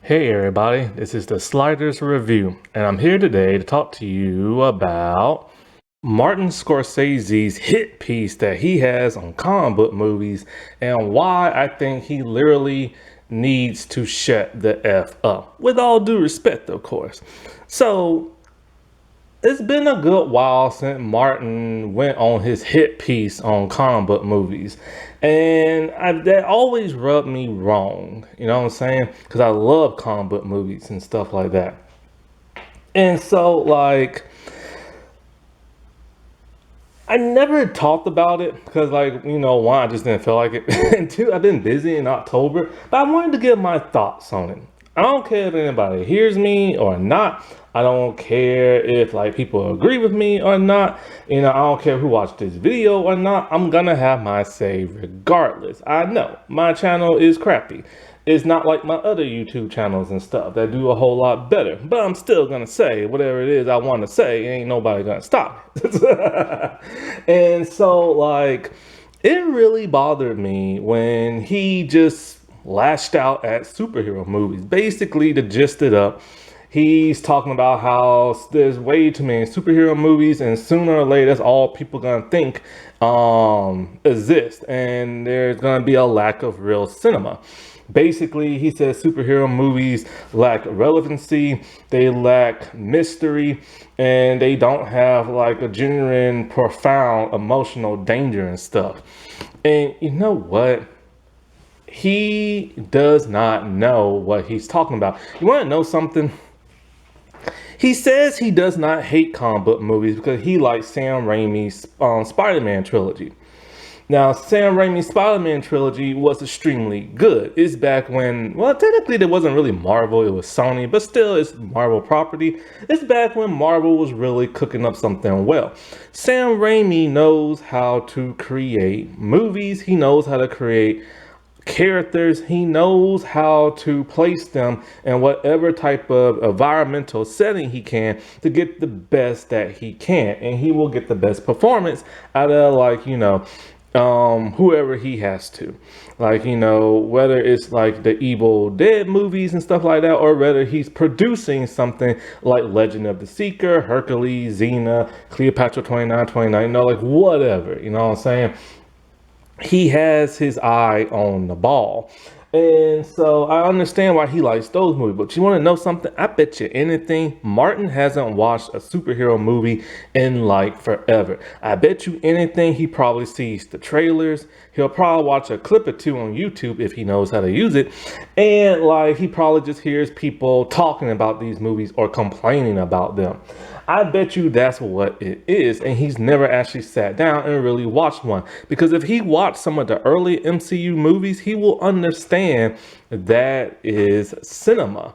Hey everybody, this is the Sliders Review, and I'm here today to talk to you about Martin Scorsese's hit piece that he has on comic book movies and why I think he literally needs to shut the F up. With all due respect, of course. So, it's been a good while since Martin went on his hit piece on comic book movies. And that always rubbed me wrong. You know what I'm saying? Because I love comic book movies and stuff like that. And so, I never talked about it because, one, I just didn't feel like it. And two, I've been busy in October. But I wanted to get my thoughts on it. I don't care if anybody hears me or not. I don't care if people agree with me or not. I don't care who watched this video or not. I'm gonna have my say regardless. I know my channel is crappy. It's not like my other YouTube channels and stuff that do a whole lot better. But I'm still gonna say whatever it is I want to say. Ain't nobody gonna stop me. And so it really bothered me when he just lashed out at superhero movies. Basically, to gist it up, he's talking about how there's way too many superhero movies, and sooner or later, that's all people gonna think exist, and there's gonna be a lack of real cinema. Basically, he says superhero movies lack relevancy, they lack mystery, and they don't have a genuine, profound emotional danger and stuff. And you know what? He does not know what he's talking about. You want to know something? He says he does not hate comic book movies because he likes Sam Raimi's Spider-Man trilogy. Now, Sam Raimi's Spider-Man trilogy was extremely good. It's back when, well, technically there wasn't really Marvel, it was Sony, but still it's Marvel property. It's back when Marvel was really cooking up something well. Sam Raimi knows how to create movies. He knows how to create characters. He knows how to place them in whatever type of environmental setting he can to get the best that he can, and he will get the best performance out of whoever he has to, whether it's the Evil Dead movies and stuff like that, or whether he's producing something like Legend of the Seeker, Hercules, Xena, Cleopatra 2929, whatever, you know what I'm saying? He has his eye on the ball. And so I understand why he likes those movies. But you want to know something? I bet you anything, Martin hasn't watched a superhero movie in forever. I bet you anything he probably sees the trailers. He'll probably watch a clip or two on YouTube if he knows how to use it. And he probably just hears people talking about these movies or complaining about them. I bet you that's what it is. And he's never actually sat down and really watched one. Because if he watched some of the early MCU movies, he will understand that is cinema.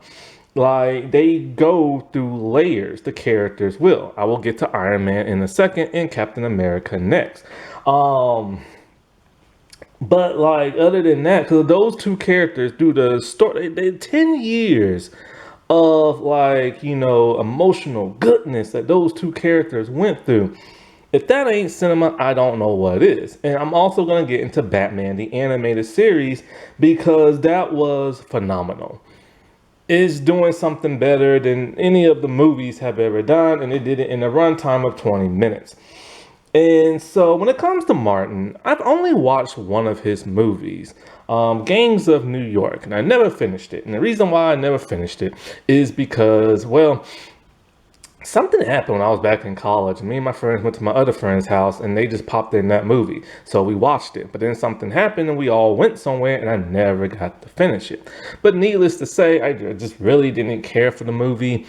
They go through layers, the characters will. I will get to Iron Man in a second and Captain America next. But other than that, because those two characters do the story, they 10 years of emotional goodness that those two characters went through. If that ain't cinema, I don't know what is. And I'm also going to get into Batman, the animated series, because that was phenomenal. It's doing something better than any of the movies have ever done, and it did it in a runtime of 20 minutes. And so when it comes to Martin, I've only watched one of his movies, Gangs of New York, and I never finished it. And the reason why I never finished it is because, well, something happened when I was back in college. Me and my friends went to my other friend's house and they just popped in that movie. So we watched it. But then something happened and we all went somewhere and I never got to finish it. But needless to say, I just really didn't care for the movie.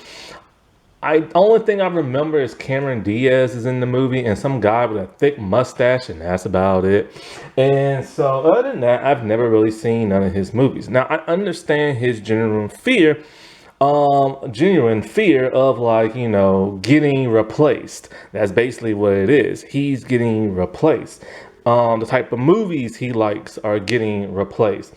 Only thing I remember is Cameron Diaz is in the movie and some guy with a thick mustache, and that's about it. And so other than that, I've never really seen none of his movies. Now, I understand his genuine fear of getting replaced. That's basically what it is. He's getting replaced. The type of movies he likes are getting replaced.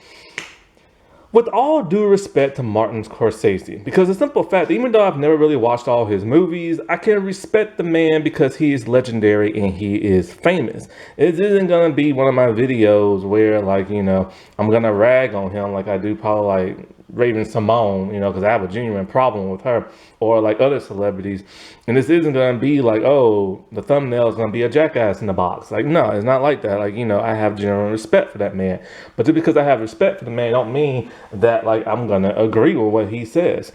With all due respect to Martin Scorsese, because the simple fact, even though I've never really watched all his movies, I can respect the man because he is legendary and he is famous. It isn't going to be one of my videos where I'm going to rag on him like I do probably Raven Simone, because I have a genuine problem with her, or like other celebrities. And this isn't gonna be like, oh, the thumbnail is gonna be a jackass in the box. Like, no, it's not like that. Like, I have general respect for that man. But just because I have respect for the man, don't mean that like I'm gonna agree with what he says.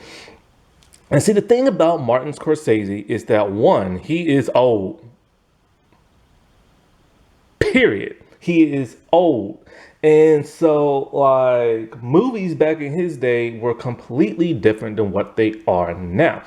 And see, the thing about Martin Scorsese is that one, he is old. Period. He is old. And so, like, movies back in his day were completely different than what they are now.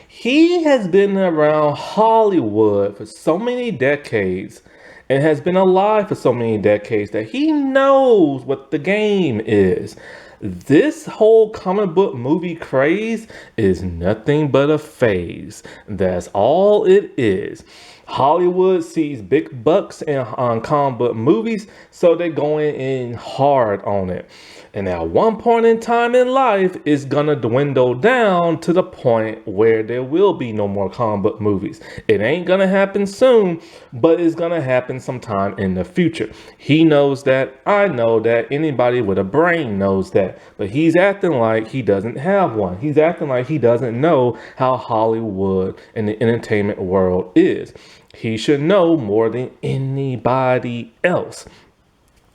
He has been around Hollywood for so many decades and has been alive for so many decades that he knows what the game is. This whole comic book movie craze is nothing but a phase. That's all it is. Hollywood sees big bucks on comic book movies, so they're going in hard on it. And at one point in time in life, it's gonna dwindle down to the point where there will be no more comic book movies. It ain't gonna happen soon, but it's gonna happen sometime in the future. He knows that, I know that, anybody with a brain knows that. But he's acting like he doesn't have one. He's acting like he doesn't know how Hollywood and the entertainment world is. He should know more than anybody else.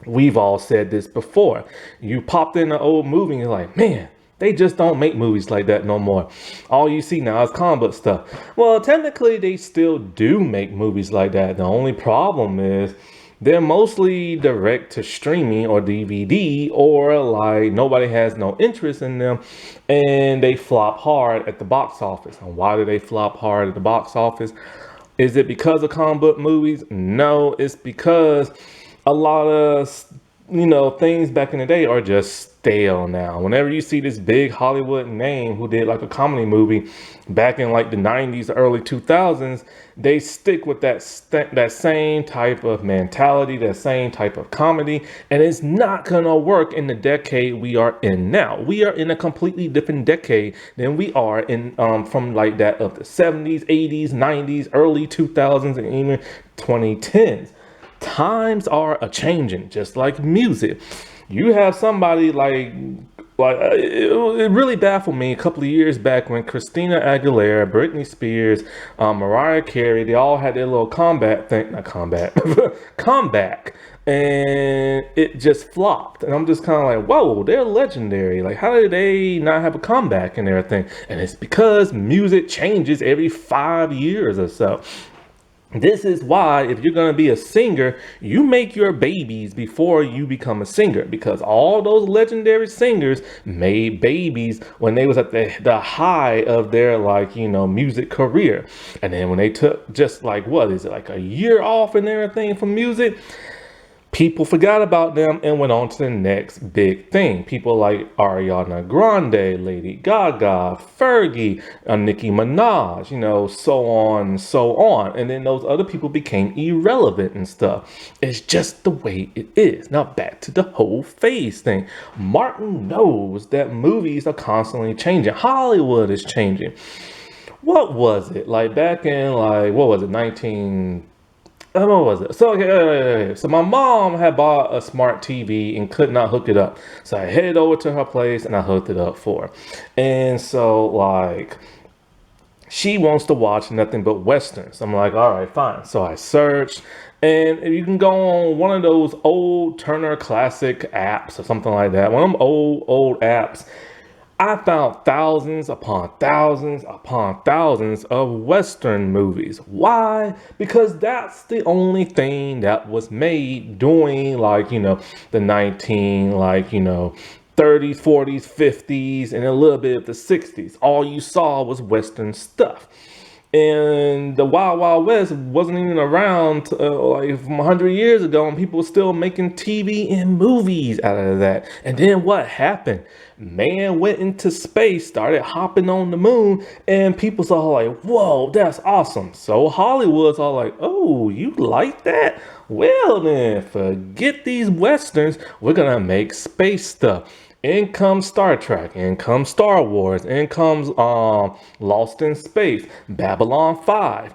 We've all said this before. You popped in an old movie and you're like, man, they just don't make movies like that no more. All you see now is comic book stuff. Well, technically, they still do make movies like that. The only problem is they're mostly direct to streaming or DVD, or like nobody has no interest in them, and they flop hard at the box office. And why do they flop hard at the box office? Is it because of comic book movies? No, it's because a lot of, things back in the day are just stale now. Whenever you see this big Hollywood name who did like a comedy movie back in like the 90s, early 2000s, they stick with that same type of mentality, that same type of comedy, and it's not gonna work in the decade we are in now. We are in a completely different decade than we are in from like that of the 70s, 80s, 90s, early 2000s, and even 2010s. Times are a-changing, just like music. You have somebody like it really baffled me a couple of years back when Christina Aguilera, Britney Spears, Mariah Carey, they all had their little comeback, and it just flopped. And I'm just kind of like, whoa, they're legendary. Like, how did they not have a comeback and everything? And it's because music changes every 5 years or so. This is why, if you're going to be a singer, you make your babies before you become a singer, because all those legendary singers made babies when they was at the high of their music career. And then when they took just like, what is it, like a year off and everything from music, people forgot about them and went on to the next big thing. People like Ariana Grande, Lady Gaga, Fergie, Nicki Minaj, so on and so on. And then those other people became irrelevant and stuff. It's just the way it is. Now back to the whole phase thing. Martin knows that movies are constantly changing. Hollywood is changing. What was it? Like back in what was it, what was it? So, okay. So my mom had bought a smart TV and could not hook it up. So I headed over to her place and I hooked it up for her. And so she wants to watch nothing but Westerns. I'm like, all right, fine. So I searched, and you can go on one of those old Turner Classic apps or something like that. One of them old apps. I found thousands upon thousands upon thousands of Western movies. Why? Because that's the only thing that was made during the 30s, 40s, 50s, and a little bit of the 60s. All you saw was Western stuff. And the Wild Wild West wasn't even around from 100 years ago, and people were still making TV and movies out of that. And then what happened? Man went into space, started hopping on the moon, and people saw like, whoa, that's awesome. So Hollywood's all like, oh, you like that? Well then, forget these Westerns. We're gonna make space stuff. In comes Star Trek, in comes Star Wars, in comes Lost in Space, Babylon 5,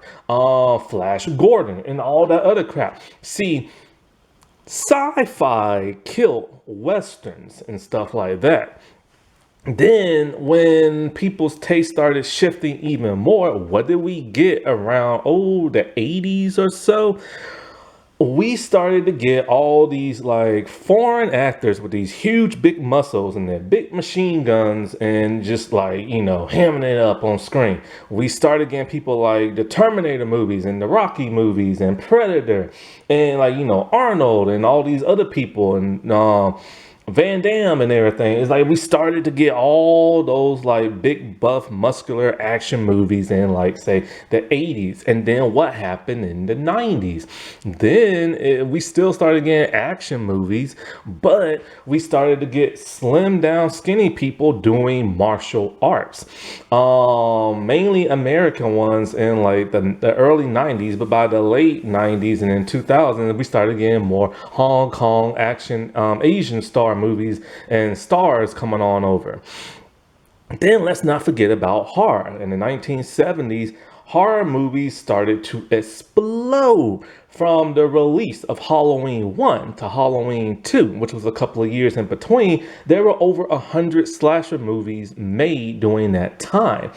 Flash Gordon, and all that other crap. See, sci-fi killed Westerns and stuff like that. Then when people's taste started shifting even more, what did we get around the 80s or so? We started to get all these like foreign actors with these huge big muscles and their big machine guns and just like, hamming it up on screen. We started getting people like the Terminator movies and the Rocky movies and Predator and like, Arnold and all these other people and Van Damme and everything. It's like we started to get all those like big buff muscular action movies in like say the 80s. And then what happened in the 90s? Then we still started getting action movies, but we started to get slim down skinny people doing martial arts. Mainly American ones in like the early 90s, but by the late 90s and in 2000 we started getting more Hong Kong action Asian star movies and stars coming on over. Then let's not forget about horror. In the 1970s, horror movies started to explode from the release of Halloween 1 to Halloween 2, which was a couple of years in between. There were over 100 slasher movies made during that time.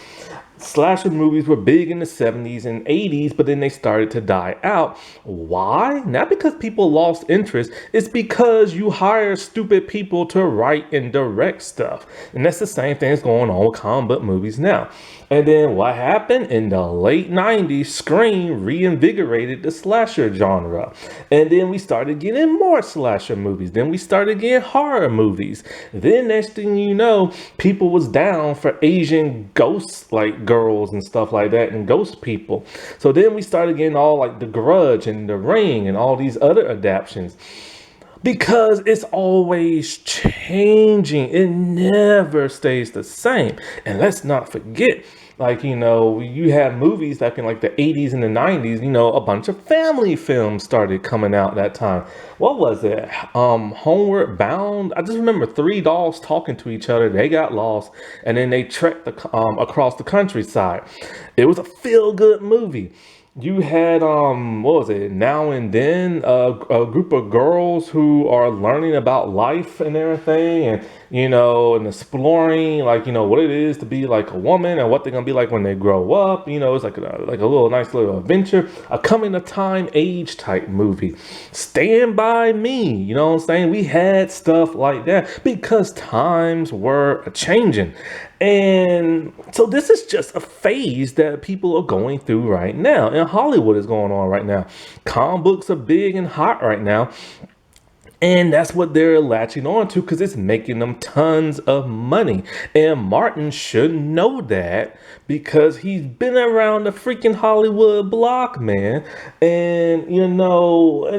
Slasher movies were big in the 70s and 80s, but then they started to die out. Why? Not because people lost interest. It's because you hire stupid people to write and direct stuff. And that's the same thing that's going on with comic book movies now. And then what happened? In the late 90s, Scream reinvigorated the slasher genre. And then we started getting more slasher movies. Then we started getting horror movies. Then next thing you know, people was down for Asian ghosts like girls and stuff like that and ghost people. So then we started getting all like The Grudge and The Ring and all these other adaptations. Because it's always changing. It never stays the same. And let's not forget, like, you have movies back in like the 80s and the 90s, a bunch of family films started coming out that time. What was it? Homeward Bound. I just remember three dolls talking to each other. They got lost and then they trekked across the countryside. It was a feel-good movie. You had what was it, Now and Then, a group of girls who are learning about life and everything, and and exploring like what it is to be like a woman and what they're gonna be like when they grow up. It's like a little nice little adventure, a coming of time age type movie. Stand By Me, you know what I'm saying? We had stuff like that because times were changing. And so this is just a phase that people are going through right now. And Hollywood is going on right now. Comic books are big and hot right now. And that's what they're latching on to because it's making them tons of money. And Martin should know that because he's been around the freaking Hollywood block, man. And, and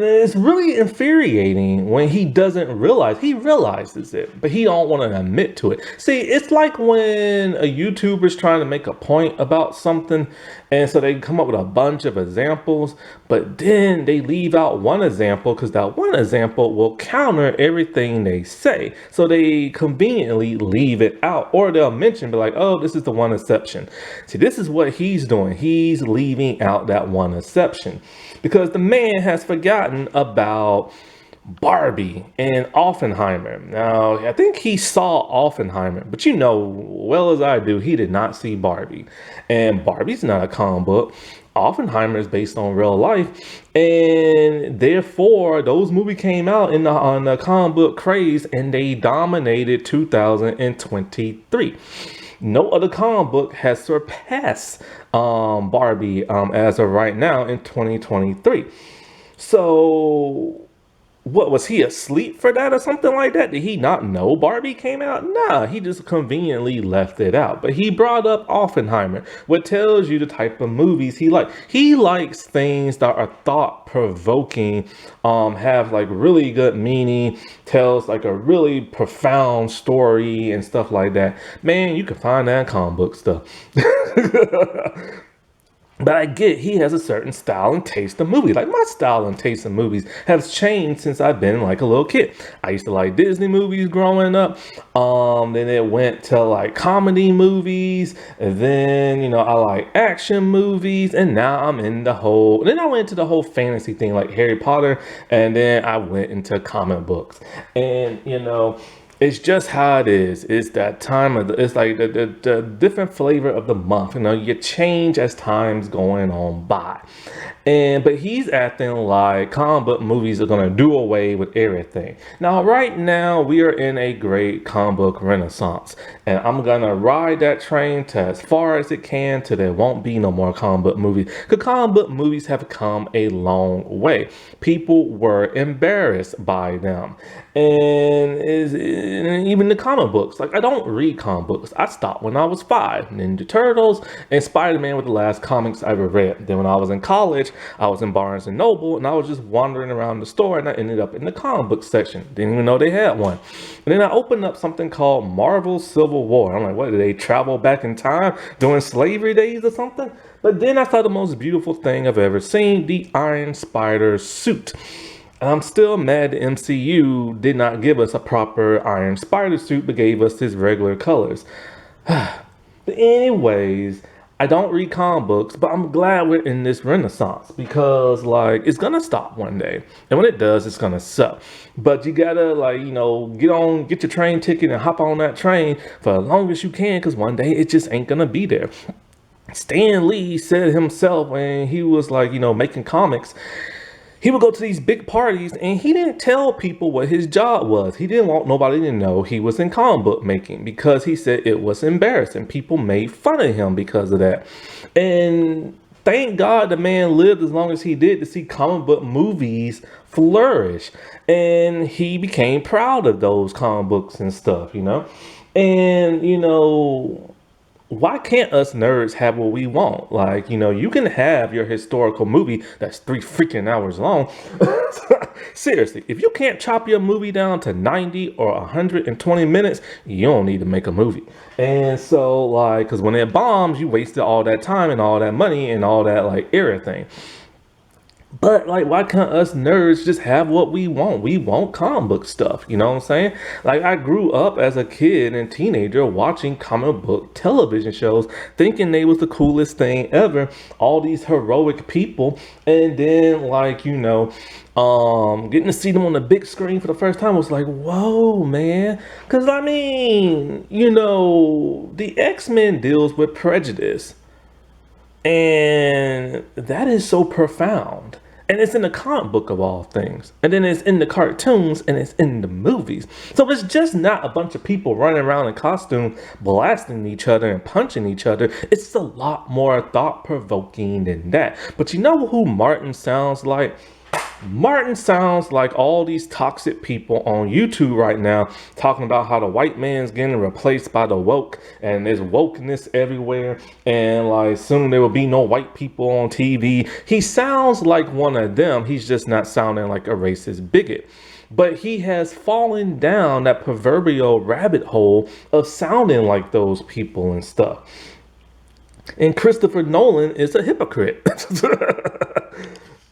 it's really infuriating when he doesn't realize. He realizes it, but he don't want to admit to it. See, it's like when a YouTuber's trying to make a point about something, and so they come up with a bunch of examples, but then they leave out one example because that one example will counter everything they say. So they conveniently leave it out, or they'll mention, be like, oh, this is the one exception. See, this is what he's doing. He's leaving out that one exception because the man has forgotten about Barbie and Oppenheimer. Now, I think he saw Oppenheimer, but well as I do, he did not see Barbie. And Barbie's not a comic book. Oppenheimer is based on real life, and therefore those movies came out on the comic book craze, and they dominated 2023. No other comic book has surpassed Barbie as of right now in 2023. So what, was he asleep for that or something like that? Did he not know Barbie came out? Nah, he just conveniently left it out. But he brought up Oppenheimer, what tells you the type of movies he likes. He likes things that are thought-provoking, have like really good meaning, tells like a really profound story and stuff like that. Man, you can find that in comic book stuff. But I get he has a certain style and taste of movies. Like my style and taste in movies has changed since I've been like a little kid. I used to like Disney movies growing up. Then it went to like comedy movies. And then, I like action movies. And now I'm in then I went into the whole fantasy thing like Harry Potter. And then I went into comic books. And, It's just how it is. It's that time of it's like the different flavor of the month. You know, you change as time's going on by. But he's acting like comic book movies are gonna do away with everything. Now, right now, we are in a great comic book renaissance. And I'm gonna ride that train to as far as it can till there won't be no more comic book movies. Because comic book movies have come a long way. People were embarrassed by them. And even the comic books, like I don't read comic books. I stopped when I was 5. Ninja Turtles and Spider-Man were the last comics I ever read. Then when I was in college, I was in Barnes and Noble, and I was just wandering around the store, and I ended up in the comic book section. Didn't even know they had one. And then I opened up something called Marvel Civil War. I'm like, what, did they travel back in time during slavery days or something? But then I saw the most beautiful thing I've ever seen, the Iron Spider suit. And I'm still mad the MCU did not give us a proper Iron Spider suit, but gave us his regular colors. But anyways, I don't read comic books, but I'm glad we're in this renaissance because, like, it's gonna stop one day. And when it does, it's gonna suck. But you gotta, like, you know, get your train ticket and hop on that train for as long as you can, because one day it just ain't gonna be there. Stan Lee said himself when he was, like, you know, making comics, he would go to these big parties and he didn't tell people what his job was. He didn't want nobody to know he was in comic book making because he said it was embarrassing. People made fun of him because of that. And thank God the man lived as long as he did to see comic book movies flourish. And he became proud of those comic books and stuff, you know. And, you know, why can't us nerds have what we want? Like, you know, you can have your historical movie that's 3 freaking hours long. Seriously, if you can't chop your movie down to 90 or 120 minutes, you don't need to make a movie. And so, like, because when it bombs, you wasted all that time and all that money and all that, like, everything. But, like, why can't us nerds just have what we want? We want comic book stuff, you know what I'm saying? Like, I grew up as a kid and teenager watching comic book television shows, thinking they was the coolest thing ever. All these heroic people, and then, like, you know, getting to see them on the big screen for the first time was like, whoa, man. Because, I mean, you know, the X-Men deals with prejudice. And that is so profound. And it's in the comic book of all things. And then it's in the cartoons and it's in the movies. So it's just not a bunch of people running around in costume blasting each other and punching each other. It's a lot more thought-provoking than that. But you know who Martin sounds like? Martin sounds like all these toxic people on YouTube right now talking about how the white man's getting replaced by the woke and there's wokeness everywhere and like soon there will be no white people on TV. He sounds like one of them. He's just not sounding like a racist bigot. But he has fallen down that proverbial rabbit hole of sounding like those people and stuff. And Christopher Nolan is a hypocrite.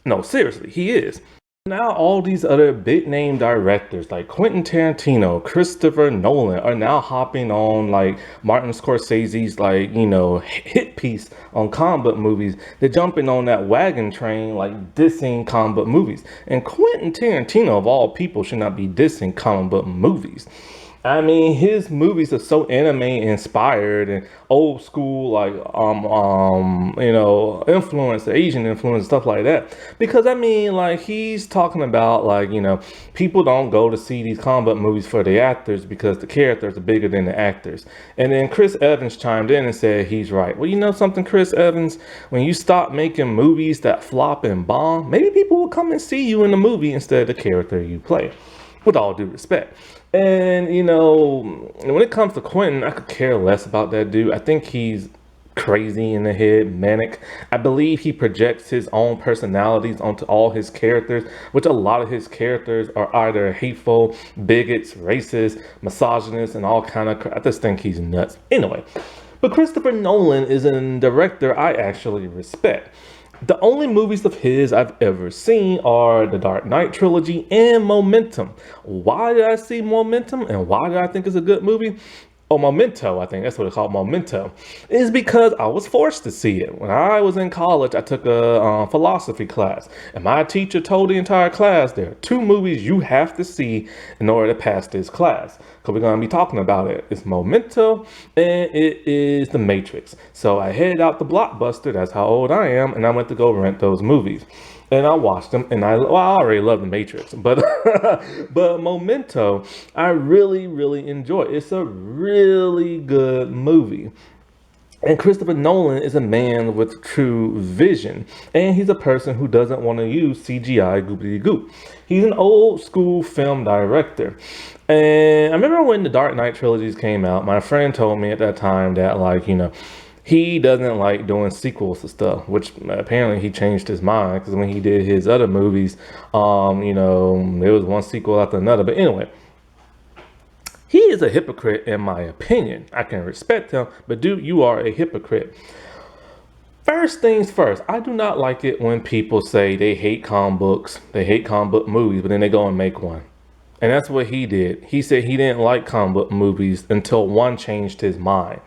No, seriously, he is. Now all these other big name directors like Quentin Tarantino, Christopher Nolan are now hopping on like Martin Scorsese's like, you know, hit piece on comic book movies. They're jumping on that wagon train like dissing comic book movies. And Quentin Tarantino of all people should not be dissing comic book movies. I mean, his movies are so anime inspired and old school, like, you know, influence, Asian influence, stuff like that. Because, I mean, like, he's talking about, like, you know, people don't go to see these comic book movies for the actors because the characters are bigger than the actors. And then Chris Evans chimed in and said he's right. Well, you know something, Chris Evans? When you stop making movies that flop and bomb, maybe people will come and see you in the movie instead of the character you play. With all due respect. And, you know, when it comes to Quentin, I could care less about that dude. I think he's crazy in the head, manic. I believe he projects his own personalities onto all his characters, which a lot of his characters are either hateful, bigots, racist, misogynist, and all kind of I just think he's nuts. Anyway, but Christopher Nolan is a director I actually respect. The only movies of his I've ever seen are the Dark Knight trilogy and Momentum. Why did I see Momentum and why did I think it's a good movie? Oh, Memento, I think that's what it's called, Memento, is because I was forced to see it. When I was in college, I took a philosophy class, and my teacher told the entire class there are 2 movies you have to see in order to pass this class. because we're going to be talking about it. It's Memento, and it is The Matrix. So I headed out to Blockbuster, that's how old I am, and I went to go rent those movies. And I watched them, and I already love The Matrix, but but Memento, I really, really enjoy. It's a really good movie. And Christopher Nolan is a man with true vision. And he's a person who doesn't want to use CGI goopity goop. He's an old school film director. And I remember when the Dark Knight trilogies came out, my friend told me at that time that, like, he doesn't like doing sequels to stuff, which apparently he changed his mind, because when he did his other movies, there was one sequel after another. But anyway, he is a hypocrite in my opinion. I can respect him, but dude, you are a hypocrite. First things first, I do not like it when people say they hate comic books, they hate comic book movies, but then they go and make one. And that's what he did. He said he didn't like comic book movies until one changed his mind.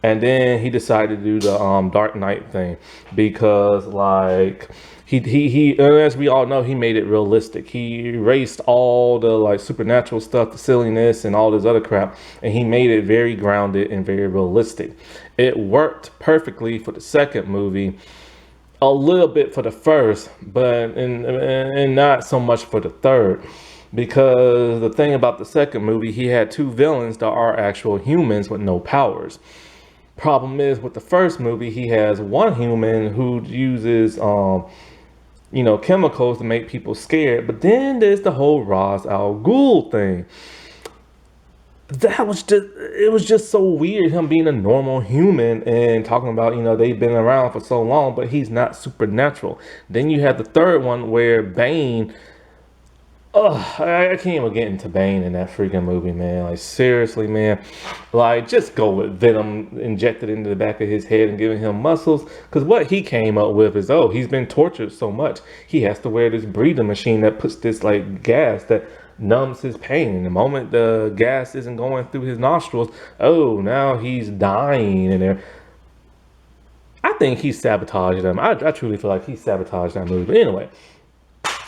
And then he decided to do the Dark Knight thing because, like, he as we all know, he made it realistic. He erased all the like supernatural stuff, the silliness, and all this other crap, and he made it very grounded and very realistic. It worked perfectly for the second movie, a little bit for the first, but and not so much for the third. Because the thing about the second movie, he had two villains that are actual humans with no powers. Problem is, with the first movie, he has one human who uses chemicals to make people scared. But then there's the whole Ra's al Ghul thing. It was just so weird, him being a normal human and talking about, they've been around for so long, but he's not supernatural. Then you have the third one where Bane, I can't even get into Bane in that freaking movie, man. Like, seriously, man. Like, just go with Venom injected into the back of his head and giving him muscles. Because what he came up with is, he's been tortured so much, he has to wear this breathing machine that puts this, like, gas that numbs his pain. The moment the gas isn't going through his nostrils, now he's dying in there. I think he sabotaged them. I truly feel like he sabotaged that movie. But anyway,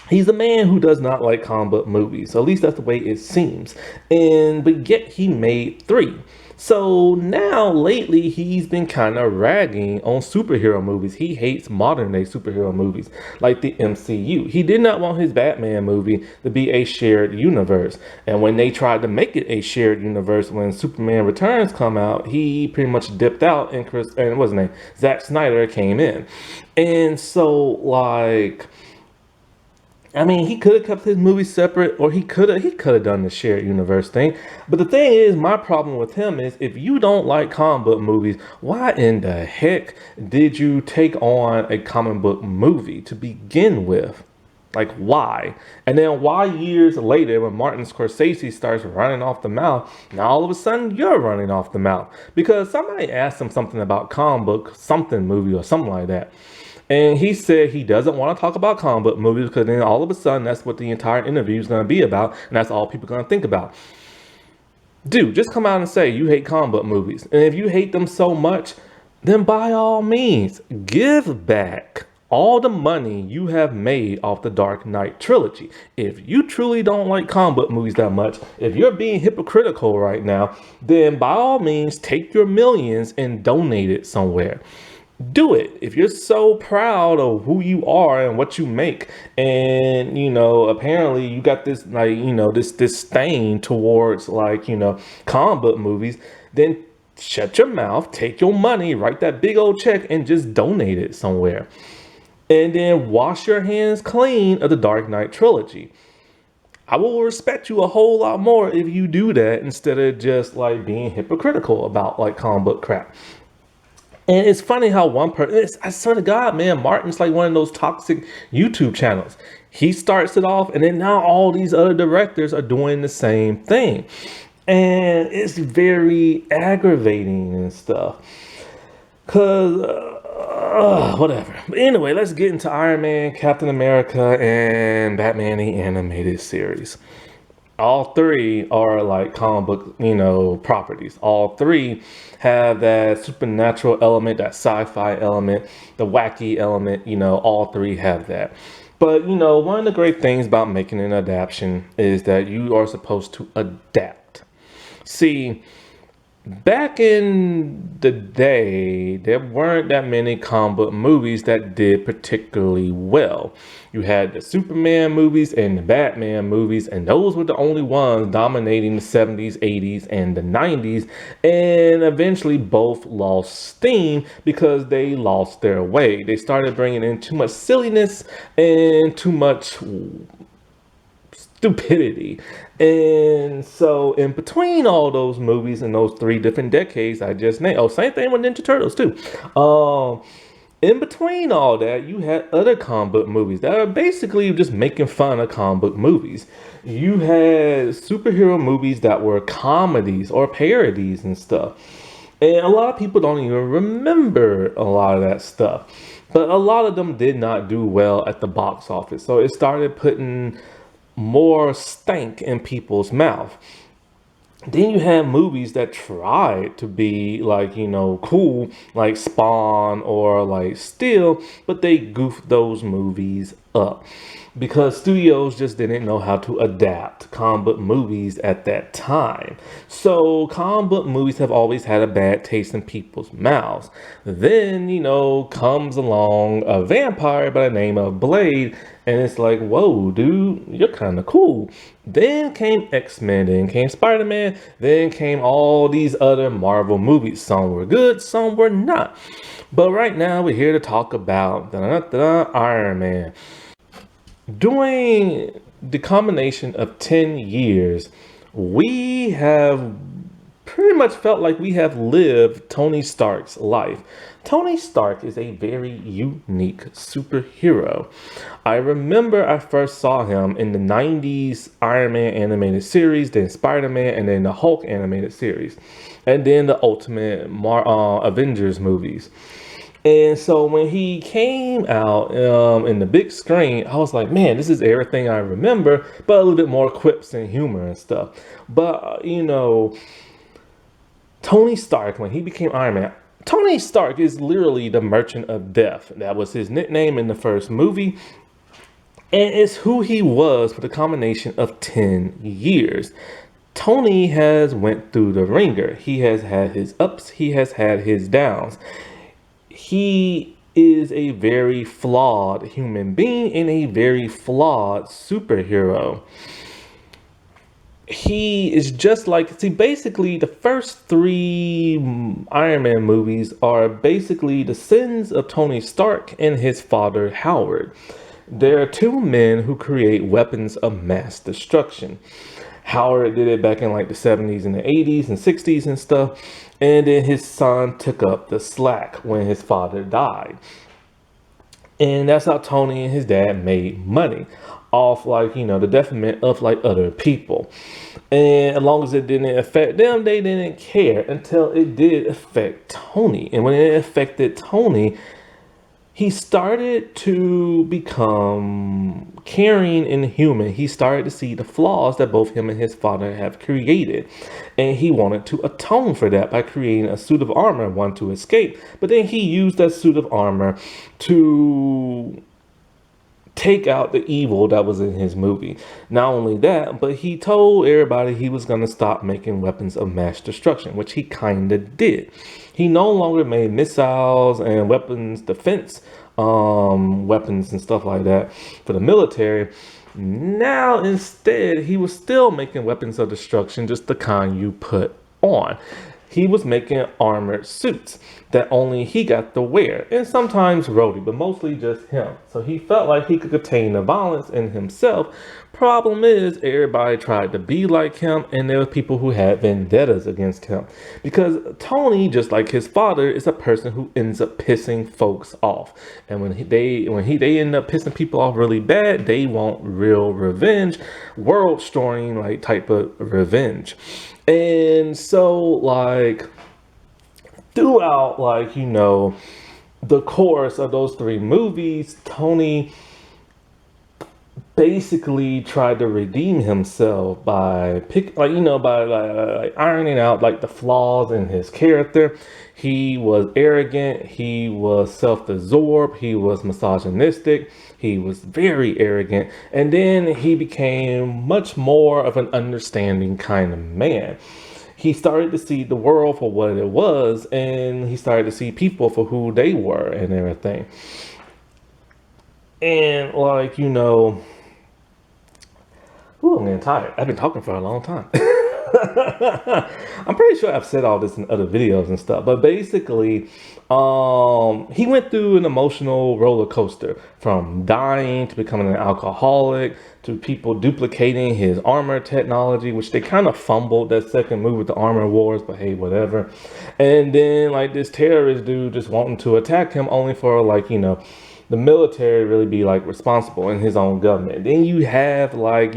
he's a man who does not like comic book movies. So at least that's the way it seems. But yet he made 3. So now lately he's been kind of ragging on superhero movies. He hates modern day superhero movies like the MCU. He did not want his Batman movie to be a shared universe. And when they tried to make it a shared universe, when Superman Returns come out, he pretty much dipped out, and Zack Snyder came in. And so, like, I mean, he could have kept his movies separate, or he could have done the shared universe thing. But the thing is, my problem with him is, if you don't like comic book movies, why in the heck did you take on a comic book movie to begin with? Like, why? And then why years later, when Martin Scorsese starts running off the mouth, now all of a sudden you're running off the mouth? Because somebody asked him something about comic book, something movie or something like that. And he said he doesn't want to talk about comic book movies because then all of a sudden that's what the entire interview is going to be about. And that's all people are going to think about. Dude, just come out and say you hate comic book movies. And if you hate them so much, then by all means, give back all the money you have made off the Dark Knight trilogy. If you truly don't like comic book movies that much, if you're being hypocritical right now, then by all means, take your millions and donate it somewhere. Do it if you're so proud of who you are and what you make. And apparently you got this this stain towards comic book movies. Then shut your mouth, take your money, write that big old check, and just donate it somewhere. And then wash your hands clean of the Dark Knight trilogy. I will respect you a whole lot more if you do that instead of just like being hypocritical about like comic book crap. And it's funny how one person, I swear to God, man, Martin's like one of those toxic YouTube channels. He starts it off, and then now all these other directors are doing the same thing. And it's very aggravating and stuff. Because, whatever. But anyway, let's get into Iron Man, Captain America, and Batman the Animated Series. All 3 are like comic book, properties. All 3 have that supernatural element, that sci-fi element, the wacky element, all 3 have that. But, one of the great things about making an adaptation is that you are supposed to adapt. See, back in the day, there weren't that many comic book movies that did particularly well. You had the Superman movies and the Batman movies, and those were the only ones dominating the 70s, 80s, and the 90s. And eventually, both lost steam because they lost their way. They started bringing in too much silliness and too much stupidity. And so in between all those movies and those three different decades I just named, oh, same thing with Ninja Turtles too. In between all that, you had other comic book movies that are basically just making fun of comic book movies. You had superhero movies that were comedies or parodies and stuff. And a lot of people don't even remember a lot of that stuff. But a lot of them did not do well at the box office. So it started putting more stank in people's mouth. Then you had movies that tried to be like, cool, like Spawn or like Steel, but they goofed those movies up because studios just didn't know how to adapt comic book movies at that time. So comic book movies have always had a bad taste in people's mouths. Then, comes along a vampire by the name of Blade, and it's like, whoa, dude, you're kind of cool. Then came X-Men, then came Spider-Man, then came all these other Marvel movies. Some were good, some were not. But right now we're here to talk about Iron Man. During the combination of 10 years, we have pretty much felt like we have lived Tony Stark's life. Tony Stark is a very unique superhero. I remember I first saw him in the 90s Iron Man animated series, then Spider-Man, and then the Hulk animated series, and then the Ultimate Avengers movies. And so when he came out in the big screen, I was like, man, this is everything I remember, but a little bit more quips and humor and stuff. But, Tony Stark, when he became Iron Man, Tony Stark is literally the Merchant of Death. That was his nickname in the first movie. And it's who he was for the combination of 10 years. Tony has went through the ringer. He has had his ups. He has had his downs. He is a very flawed human being and a very flawed superhero. He is just like, basically the first three Iron Man movies are basically the sins of Tony Stark and his father, Howard. There are two men who create weapons of mass destruction. Howard did it back in like the 70s and the 80s and 60s and stuff. And then his son took up the slack when his father died. And that's how Tony and his dad made money off the detriment of other people. And as long as it didn't affect them, they didn't care until it did affect Tony. And when it affected Tony, he started to become caring and human. He started to see the flaws that both him and his father have created. And he wanted to atone for that by creating a suit of armor, one to escape. But then he used that suit of armor to take out the evil that was in his movie. Not only that, but he told everybody he was going to stop making weapons of mass destruction, which he kind of did. He no longer made missiles and weapons defense weapons and stuff like that for the military. Now instead he was still making weapons of destruction, just the kind you put on. He was making armored suits that only he got to wear, and sometimes Rhodey, but mostly just him. So he felt like he could contain the violence in himself. Problem is, everybody tried to be like him, and there were people who had vendettas against him. Because Tony, just like his father, is a person who ends up pissing folks off. And when they end up pissing people off really bad, they want real revenge, world-destroying type of revenge. And so throughout the course of those three movies, Tony basically tried to redeem himself by ironing out the flaws in his character. He was arrogant, he was self-absorbed, he was misogynistic, he was very arrogant, and then he became much more of an understanding kind of man. he started to see the world for what it was, and he started to see people for who they were and everything. And like, ooh, I'm getting tired. I've been talking for a long time. I'm pretty sure I've said all this in other videos and stuff, but basically, he went through an emotional roller coaster from dying to becoming an alcoholic to people duplicating his armor technology, which they kind of fumbled that second move with the armor wars, but hey, whatever. And then like this terrorist dude just wanting to attack him only for like, the military really be like responsible in his own government. Then you have like,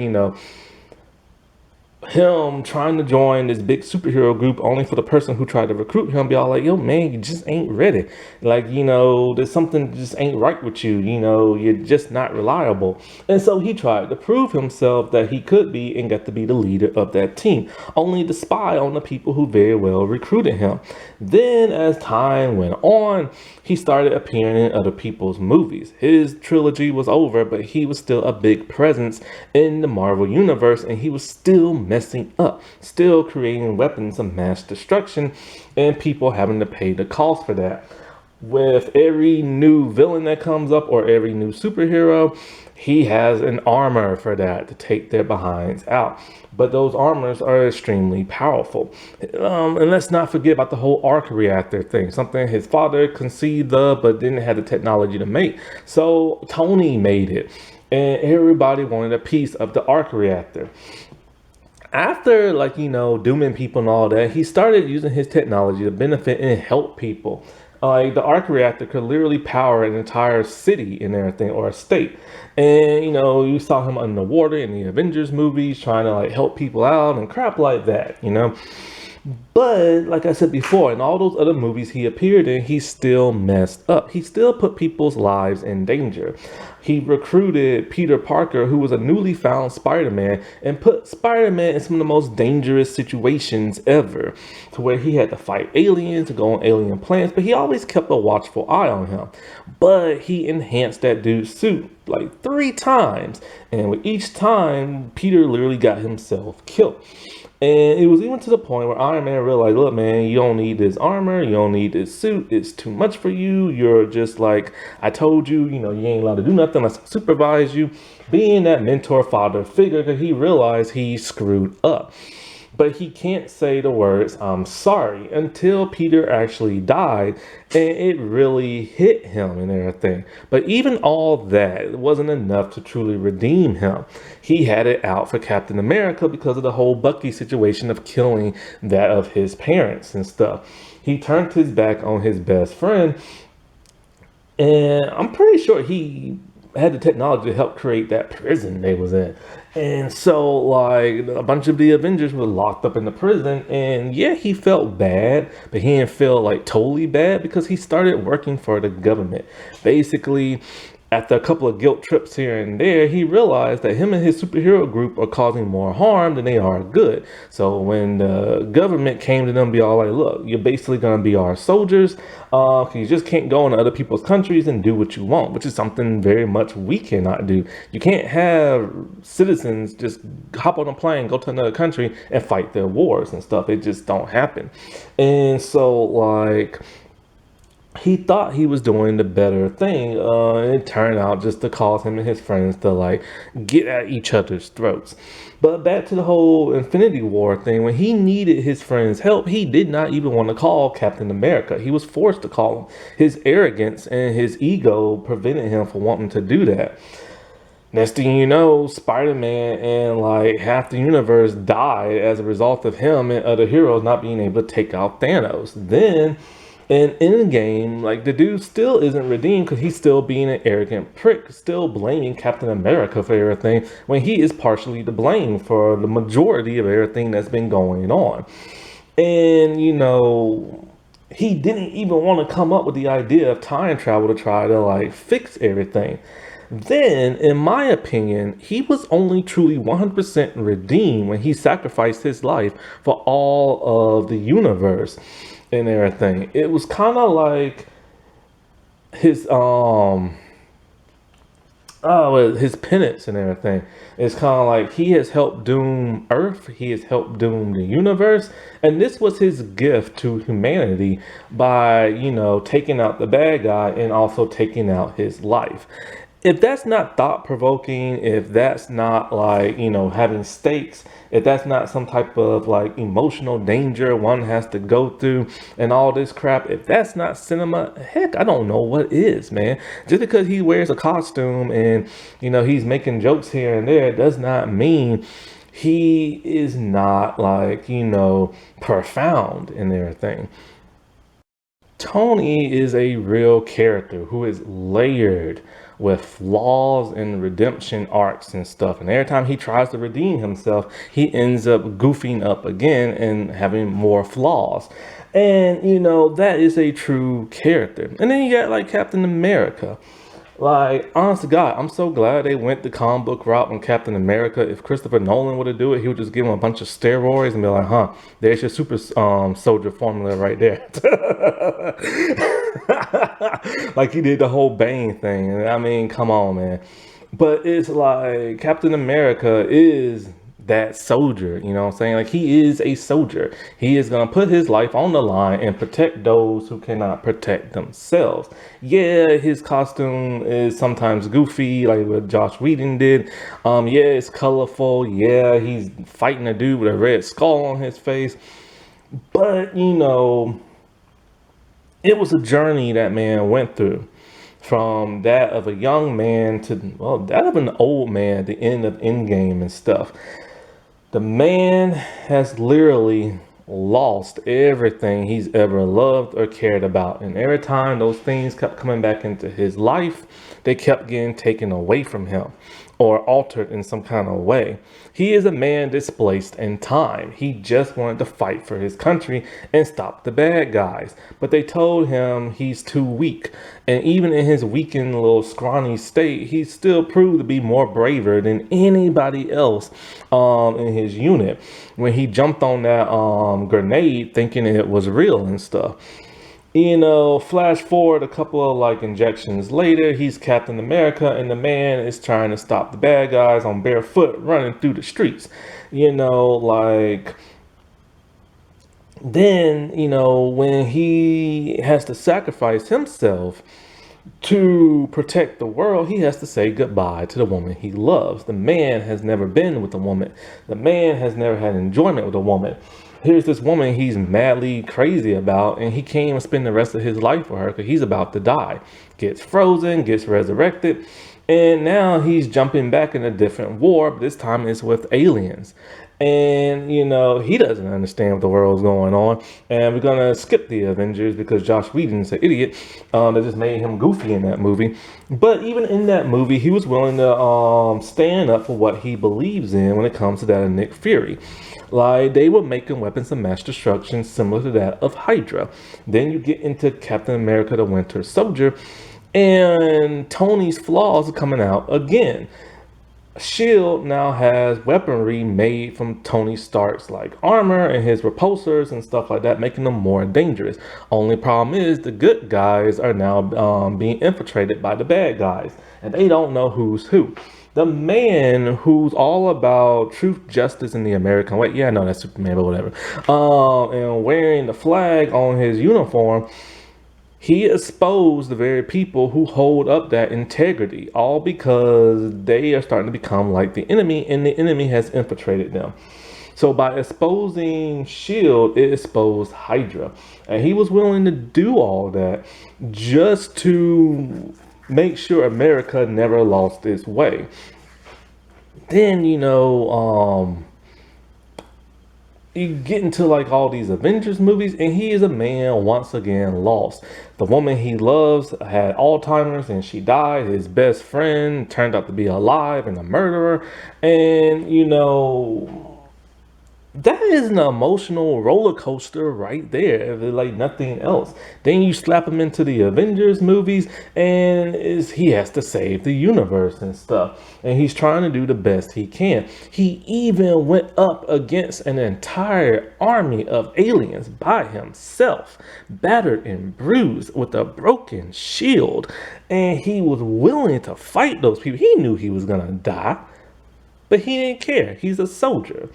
him trying to join this big superhero group only for the person who tried to recruit him be all like, yo man, you just ain't ready. Like, there's something just ain't right with you. You're just not reliable. And so he tried to prove himself that he could be and got to be the leader of that team, only to spy on the people who very well recruited him. Then as time went on, he started appearing in other people's movies. His trilogy was over, but he was still a big presence in the Marvel universe, and he was still messing up, still creating weapons of mass destruction, and people having to pay the cost for that. With every new villain that comes up or every new superhero, he has an armor for that to take their behinds out. But those armors are extremely powerful. And let's not forget about the whole arc reactor thing, something his father conceived of but didn't have the technology to make. So Tony made it, and everybody wanted a piece of the arc reactor. After dooming people and all that, he started using his technology to benefit and help people. The arc reactor could literally power an entire city and everything, or a state. And you saw him underwater in the Avengers movies trying to help people out and crap like that. But like I said before, in all those other movies he appeared in, he still messed up. He still put people's lives in danger. He recruited Peter Parker, who was a newly found Spider-Man, and put Spider-Man in some of the most dangerous situations ever, to where he had to fight aliens, to go on alien planets, but he always kept a watchful eye on him. But he enhanced that dude's suit like 3 times, and with each time, Peter literally got himself killed. And it was even to the point where Iron Man realized, look, man, you don't need this armor. You don't need this suit. It's too much for you. You're just like, I told you, you ain't allowed to do nothing unless I supervise you. Being that mentor father figure, because he realized he screwed up. But he can't say the words, I'm sorry, until Peter actually died, and it really hit him and everything. But even all that wasn't enough to truly redeem him. He had it out for Captain America because of the whole Bucky situation of killing that of his parents and stuff. He turned his back on his best friend, and I'm pretty sure he had the technology to help create that prison they was in. And so like a bunch of the Avengers were locked up in the prison, and yeah, he felt bad, but he didn't feel like totally bad because he started working for the government. Basically, after a couple of guilt trips here and there, he realized that him and his superhero group are causing more harm than they are good. So when the government came to them, be all like, look, you're basically going to be our soldiers. You just can't go into other people's countries and do what you want, which is something very much we cannot do. You can't have citizens just hop on a plane, go to another country and fight their wars and stuff. It just don't happen. And so like, he thought he was doing the better thing, and it turned out just to cause him and his friends to like get at each other's throats. But back to the whole Infinity War thing, when he needed his friends' help, he did not even want to call Captain America. He was forced to call him. His arrogance and his ego prevented him from wanting to do that. Next thing you know, Spider-Man and like half the universe died as a result of him and other heroes not being able to take out Thanos. Then in Endgame, like the dude still isn't redeemed because he's still being an arrogant prick, still blaming Captain America for everything when he is partially to blame for the majority of everything that's been going on. And he didn't even want to come up with the idea of time travel to try to like fix everything. Then, in my opinion, he was only truly 100% redeemed when he sacrificed his life for all of the universe and everything. It was kind of like his his penance and everything. It's kind of like he has helped doom Earth, he has helped doom the universe, and this was his gift to humanity by, taking out the bad guy and also taking out his life. If that's not thought provoking, if that's not like, having stakes, if that's not some type of like emotional danger one has to go through and all this crap, if that's not cinema, heck, I don't know what is, man. Just because he wears a costume and, he's making jokes here and there does not mean he is not like, profound in everything. Tony is a real character who is layered with flaws and redemption arcs and stuff. And every time he tries to redeem himself, he ends up goofing up again and having more flaws. And, that is a true character. And then you got like Captain America. Like, honest to God, I'm so glad they went the comic book route on Captain America. If Christopher Nolan would have do it, he would just give him a bunch of steroids and be like, huh, there's your super soldier formula right there. Like he did the whole Bane thing. And I mean, come on, man. But it's like Captain America is that soldier, what I'm saying? Like he is a soldier. He is gonna put his life on the line and protect those who cannot protect themselves. Yeah, his costume is sometimes goofy, like what Josh Whedon did. Yeah, it's colorful. Yeah, he's fighting a dude with a red skull on his face. But it was a journey that man went through. From that of a young man to, well, that of an old man at the end of Endgame and stuff. The man has literally lost everything he's ever loved or cared about. And every time those things kept coming back into his life, they kept getting taken away from him or altered in some kind of way. He is a man displaced in time. He just wanted to fight for his country and stop the bad guys. But they told him he's too weak. And even in his weakened little scrawny state, he still proved to be more braver than anybody else in his unit. When he jumped on that grenade thinking it was real and stuff. Flash forward a couple of like injections later, he's Captain America and the man is trying to stop the bad guys on barefoot running through the streets. Like then, when he has to sacrifice himself to protect the world, he has to say goodbye to the woman he loves. The man has never been with a woman. The man has never had enjoyment with a woman. Here's this woman he's madly crazy about, and he can't even spend the rest of his life with her because he's about to die. Gets frozen, gets resurrected, and now he's jumping back in a different war, but this time it's with aliens. And, he doesn't understand what the world's going on. And we're going to skip the Avengers because Josh Whedon's an idiot. That just made him goofy in that movie. But even in that movie, he was willing to stand up for what he believes in when it comes to that of Nick Fury. Like, they were making weapons of mass destruction similar to that of Hydra. Then you get into Captain America, the Winter Soldier, and Tony's flaws are coming out again. Shield now has weaponry made from Tony Stark's like armor and his repulsors and stuff like that, making them more dangerous. Only problem is the good guys are now being infiltrated by the bad guys, and they don't know who's who. The man who's all about truth, justice, in the American way, yeah, no, that's Superman, but whatever, and wearing the flag on his uniform, he exposed the very people who hold up that integrity, all because they are starting to become like the enemy, and the enemy has infiltrated them. So by exposing Shield, it exposed Hydra. And he was willing to do all that just to make sure America never lost its way. Then, you get into like all these Avengers movies, and he is a man once again lost. The woman he loves had Alzheimer's and she died. His best friend turned out to be alive and a murderer. And That is an emotional roller coaster right there, if like nothing else. Then you slap him into the Avengers movies, and he has to save the universe and stuff. And he's trying to do the best he can. He even went up against an entire army of aliens by himself, battered and bruised with a broken shield. And he was willing to fight those people. He knew he was gonna die, but he didn't care. He's a soldier.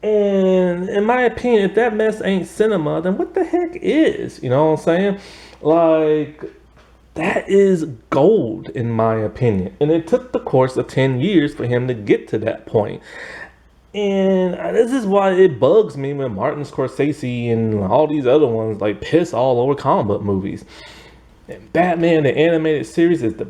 And in my opinion, if that mess ain't cinema, then what the heck is? You know what I'm saying? Like, that is gold, in my opinion. And it took the course of 10 years for him to get to that point. And this is why it bugs me when Martin Scorsese and all these other ones like piss all over comic book movies. And Batman, the animated series, is the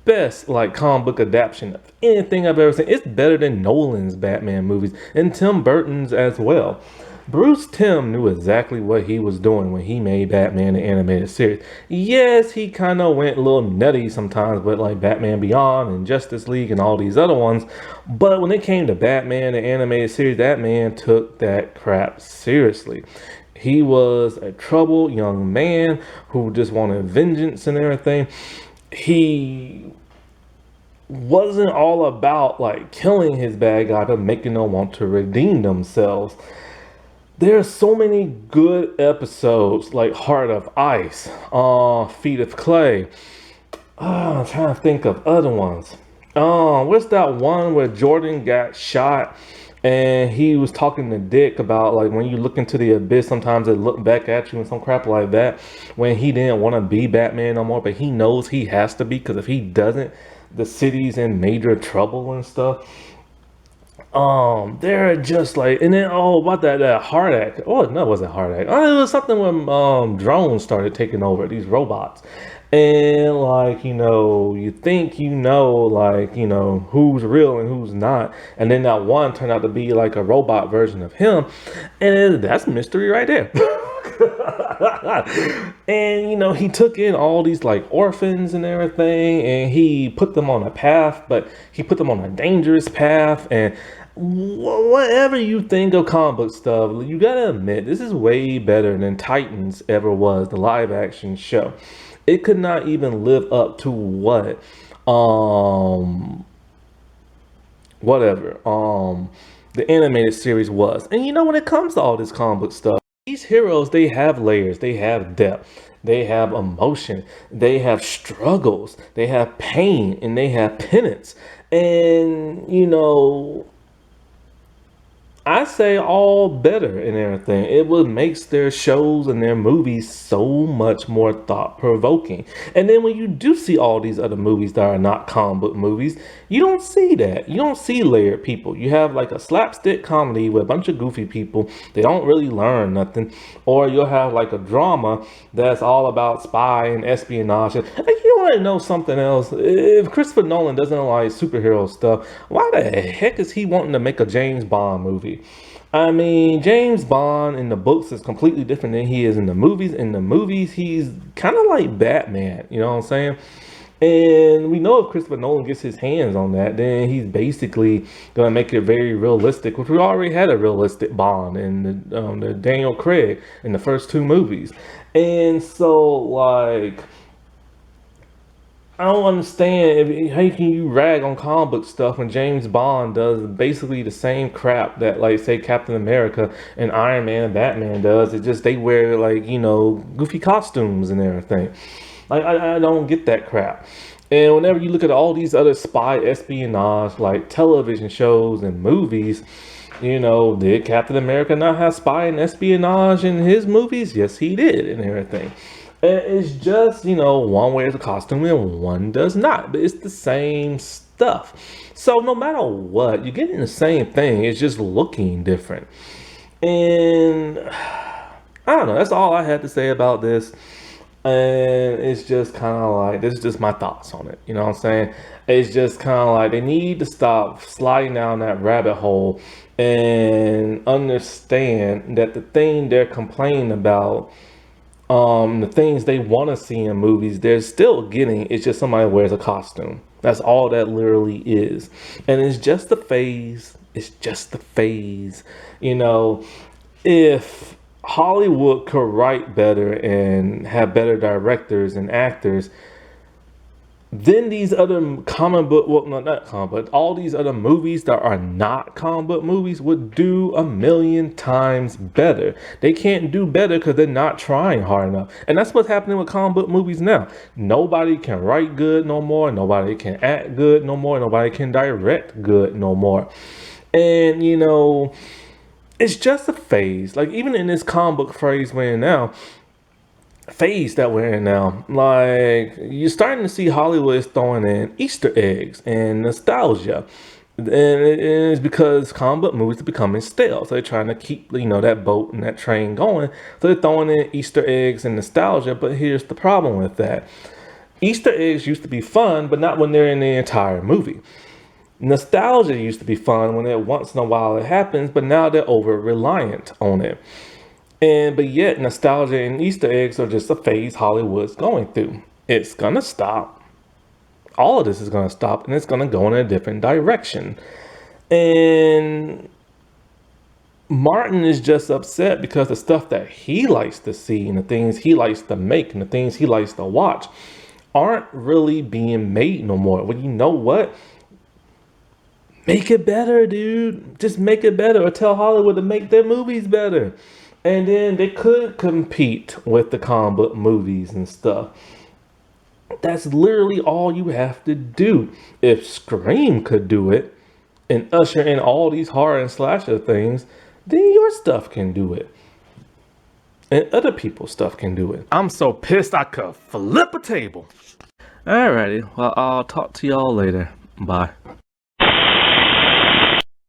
best like comic book adaptation of anything I've ever seen. It's better than Nolan's Batman movies and Tim Burton's as well. Bruce Timm knew exactly what he was doing when he made Batman the animated series. Yes, he kind of went a little nutty sometimes with like Batman Beyond and Justice League and all these other ones. But when it came to Batman the animated series, that man took that crap seriously. He was a troubled young man who just wanted vengeance and everything. He wasn't all about like killing his bad guy, but making them want to redeem themselves. There are so many good episodes like Heart of Ice, Feet of Clay. I'm trying to think of other ones. What's that one where Jordan got shot and he was talking to Dick about like when you look into the abyss, sometimes it look back at you and some crap like that. When he didn't want to be Batman no more, but he knows he has to be because if he doesn't, the city's in major trouble and stuff. They're just like, and then about that heart act. Oh no, it wasn't heart act. Oh, it was something when drones started taking over these robots, and like you think like who's real and who's not, and then that one turned out to be like a robot version of him, and that's mystery right there. And he took in all these like orphans and everything, and he put them on a path, but he put them on a dangerous path. And whatever you think of comic book stuff, you gotta admit this is way better than Titans ever was, the live action show. It could not even live up to what whatever the animated series was. And when it comes to all this comic book stuff, these heroes, they have layers, they have depth, they have emotion, they have struggles, they have pain, and they have penance. And I say all better and everything. It what makes their shows and their movies so much more thought provoking. And then when you do see all these other movies that are not comic book movies, you don't see that. You don't see layered people. You have like a slapstick comedy with a bunch of goofy people. They don't really learn nothing. Or you'll have like a drama that's all about spy and espionage. And you want to know something else? If Christopher Nolan doesn't like superhero stuff, why the heck is he wanting to make a James Bond movie? I mean, James Bond in the books is completely different than he is in the movies. In the movies, he's kind of like Batman, you know what I'm saying? And we know if Christopher Nolan gets his hands on that, then he's basically going to make it very realistic, which we already had a realistic Bond in the Daniel Craig in the first two movies. And so, like, I don't understand how can you rag on comic book stuff when James Bond does basically the same crap that like say Captain America and Iron Man and Batman does. It's just they wear like goofy costumes and everything. Like I don't get that crap. And whenever you look at all these other spy espionage like television shows and movies, did Captain America not have spy and espionage in his movies? Yes, he did and everything. It's just, one wears a costume and one does not. But it's the same stuff. So no matter what, you're getting the same thing. It's just looking different. And I don't know. That's all I had to say about this. And it's just kind of like, this is just my thoughts on it. You know what I'm saying? It's just kind of like they need to stop sliding down that rabbit hole and understand that the thing they're complaining about, the things they want to see in movies, they're still getting. It's just somebody wears a costume. That's all that literally is. And it's just a phase. It's just the phase. You know, if Hollywood could write better and have better directors and actors, then these other comic book, well, no, not comic book, all these other movies that are not comic book movies would do a million times better. They can't do better because they're not trying hard enough. And that's what's happening with comic book movies now. Nobody can write good no more. Nobody can act good no more. Nobody can direct good no more. And, you know, it's just a phase. Like, even in this comic book phase that we're in now, like, you're starting to see Hollywood is throwing in Easter eggs and nostalgia. And it's because comic book movies are becoming stale. So they're trying to keep, you know, that boat and that train going. So they're throwing in Easter eggs and nostalgia. But here's the problem with that. Easter eggs used to be fun, but not when they're in the entire movie. Nostalgia used to be fun when it once in a while it happens, but now they're over reliant on it. But yet nostalgia and Easter eggs are just a phase Hollywood's going through. It's gonna stop. All of this is gonna stop, and it's gonna go in a different direction. And Martin is just upset because the stuff that he likes to see and the things he likes to make and the things he likes to watch aren't really being made no more. Well, you know what? Make it better, dude. Just make it better, or tell Hollywood to make their movies better. And then they could compete with the comic book movies and stuff. That's literally all you have to do. If Scream could do it and usher in all these horror and slasher things, then your stuff can do it. And other people's stuff can do it. I'm so pissed I could flip a table. Alrighty, well, I'll talk to y'all later. Bye.